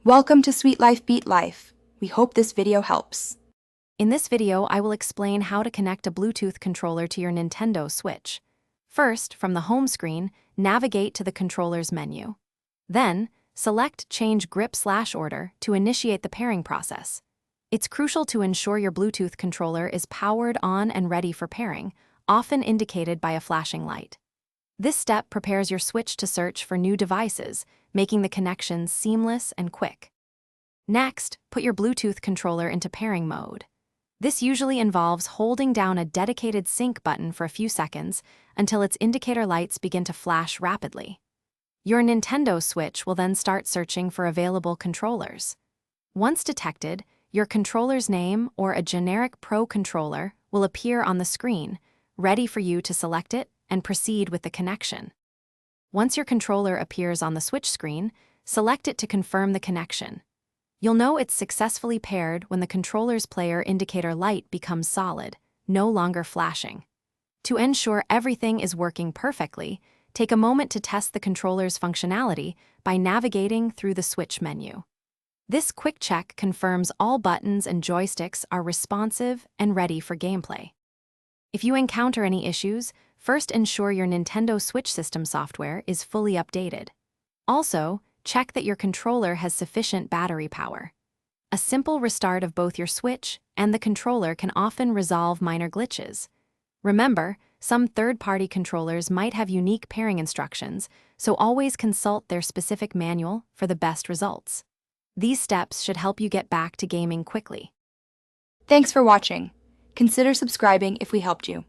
Welcome to Sweet Life Beat Life. We hope this video helps. In this video, I will explain how to connect a Bluetooth controller to your Nintendo Switch. First, from the home screen, navigate to the controller's menu. Then, select Change Grip/Order to initiate the pairing process. It's crucial to ensure your Bluetooth controller is powered on and ready for pairing, often indicated by a flashing light. This step prepares your Switch to search for new devices, making the connection seamless and quick. Next, put your Bluetooth controller into pairing mode. This usually involves holding down a dedicated sync button for a few seconds until its indicator lights begin to flash rapidly. Your Nintendo Switch will then start searching for available controllers. Once detected, your controller's name or a generic Pro controller will appear on the screen, ready for you to select it and proceed with the connection. Once your controller appears on the Switch screen, select it to confirm the connection. You'll know it's successfully paired when the controller's player indicator light becomes solid, no longer flashing. To ensure everything is working perfectly, take a moment to test the controller's functionality by navigating through the Switch menu. This quick check confirms all buttons and joysticks are responsive and ready for gameplay. If you encounter any issues, first ensure your Nintendo Switch system software is fully updated. Also, check that your controller has sufficient battery power. A simple restart of both your Switch and the controller can often resolve minor glitches. Remember, some third-party controllers might have unique pairing instructions, so always consult their specific manual for the best results. These steps should help you get back to gaming quickly. Thanks for watching. Consider subscribing if we helped you.